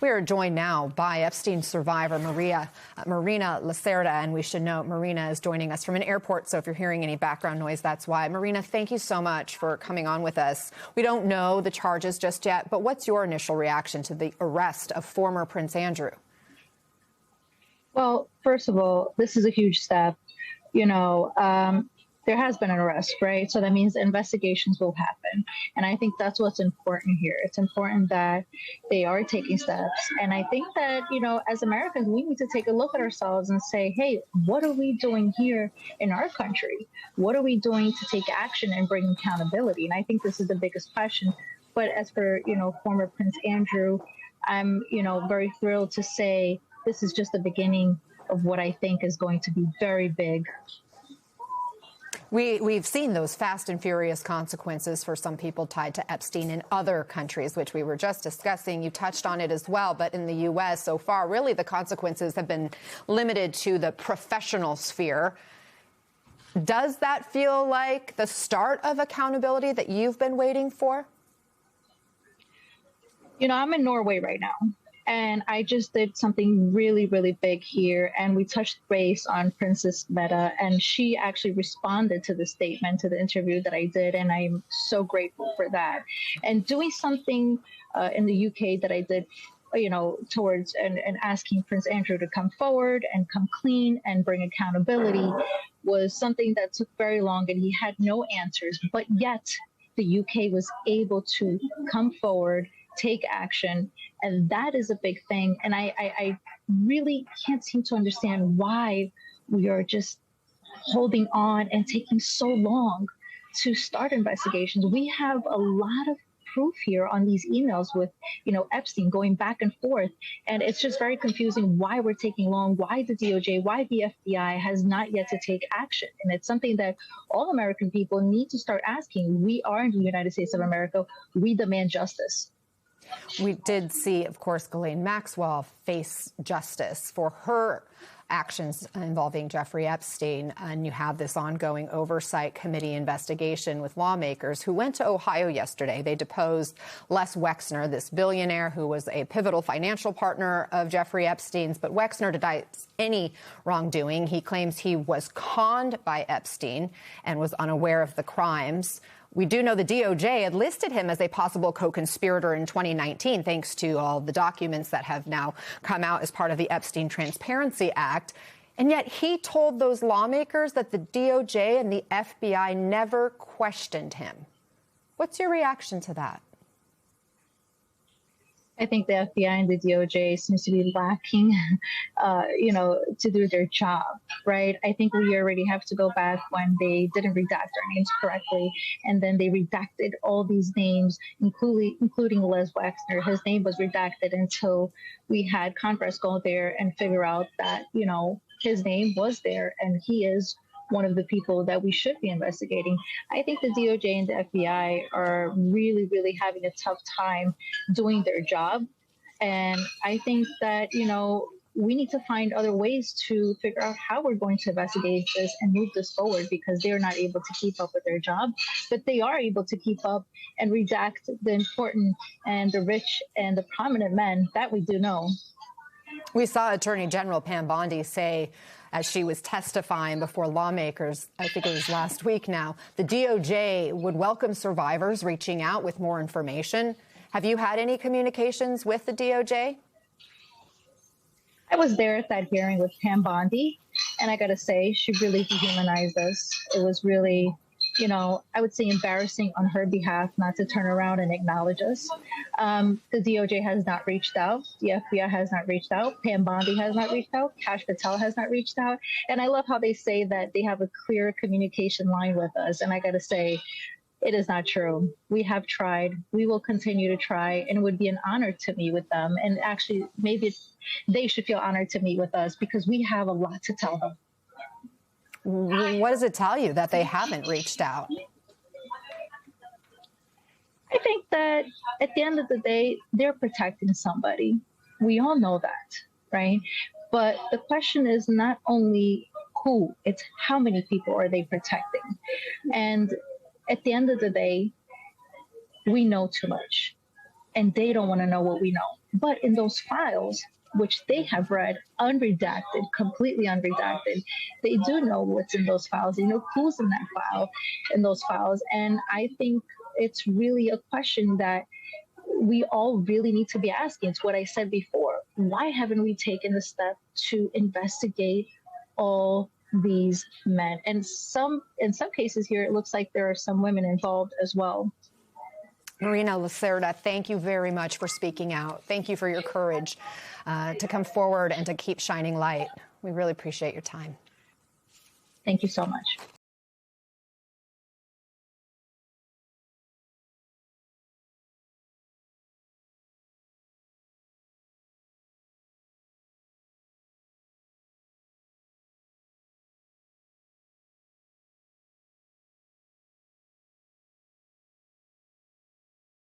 We are joined now by Epstein survivor Marina Lacerda, and we should note Marina is joining us from an airport, so if you're hearing any background noise, that's why. Marina, thank you so much for coming on with us. We don't know the charges just yet, but what's your initial reaction to the arrest of former Prince Andrew? Well, first of all, this is a huge step. There has been an arrest, right? So that means investigations will happen. And I think that's what's important here. It's important that they are taking steps. And I think that, as Americans, we need to take a look at ourselves and say, hey, what are we doing here in our country? What are we doing to take action and bring accountability? And I think this is the biggest question. But as for, former Prince Andrew, I'm, very thrilled to say this is just the beginning of what I think is going to be very big. We've seen those fast and furious consequences for some people tied to Epstein in other countries, which we were just discussing. You touched on it as well, but in the U.S. so far, really the consequences have been limited to the professional sphere. Does that feel like the start of accountability that you've been waiting for? I'm in Norway right now. And I just did something really, really big here. And we touched base on Princess Meta. And she actually responded to the statement, to the interview that I did. And I'm so grateful for that. And doing something in the UK that I did, towards and asking Prince Andrew to come forward and come clean and bring accountability was something that took very long. And he had no answers. But yet the UK was able to come forward, take action. And that is a big thing. And I really can't seem to understand why we are just holding on and taking so long to start investigations. We have a lot of proof here on these emails with, Epstein going back and forth. And it's just very confusing why we're taking long, why the DOJ, why the FBI has not yet to take action. And it's something that all American people need to start asking. We are in the United States of America. We demand justice. We did see, of course, Ghislaine Maxwell face justice for her actions involving Jeffrey Epstein. And you have this ongoing oversight committee investigation with lawmakers who went to Ohio yesterday. They deposed Les Wexner, this billionaire who was a pivotal financial partner of Jeffrey Epstein's. But Wexner denies any wrongdoing. He claims he was conned by Epstein and was unaware of the crimes. We do know the DOJ had listed him as a possible co-conspirator in 2019, thanks to all the documents that have now come out as part of the Epstein Transparency Act. And yet he told those lawmakers that the DOJ and the FBI never questioned him. What's your reaction to that? I think the FBI and the DOJ seems to be lacking, to do their job, right? I think we already have to go back when they didn't redact our names correctly, and then they redacted all these names, including Les Wexner. His name was redacted until we had Congress go there and figure out that, his name was there, and he is one of the people that we should be investigating. I think the DOJ and the FBI are really, really having a tough time doing their job. And I think that, we need to find other ways to figure out how we're going to investigate this and move this forward, because they're not able to keep up with their job, but they are able to keep up and redact the important and the rich and the prominent men that we do know. We saw Attorney General Pam Bondi say, as she was testifying before lawmakers, I think it was last week now, the DOJ would welcome survivors reaching out with more information. Have you had any communications with the DOJ? I was there at that hearing with Pam Bondi, and I got to say, she really dehumanized us. It was really, I would say embarrassing on her behalf not to turn around and acknowledge us. The DOJ has not reached out. The FBI has not reached out. Pam Bondi has not reached out. Kash Patel has not reached out. And I love how they say that they have a clear communication line with us. And I got to say, it is not true. We have tried. We will continue to try. And it would be an honor to meet with them. And actually, maybe they should feel honored to meet with us, because we have a lot to tell them. What does it tell you that they haven't reached out? I think that at the end of the day, they're protecting somebody. We all know that, right? But the question is not only who, it's how many people are they protecting? And at the end of the day, we know too much. and they don't want to know what we know. But in those files, which they have read unredacted, completely unredacted, they do know what's in those files. They know who's in that file, in those files. And I think it's really a question that we all really need to be asking. It's what I said before. Why haven't we taken the step to investigate all these men? And in some cases here, it looks like there are some women involved as well. Marina Lacerda, thank you very much for speaking out. Thank you for your courage to come forward and to keep shining light. We really appreciate your time. Thank you so much.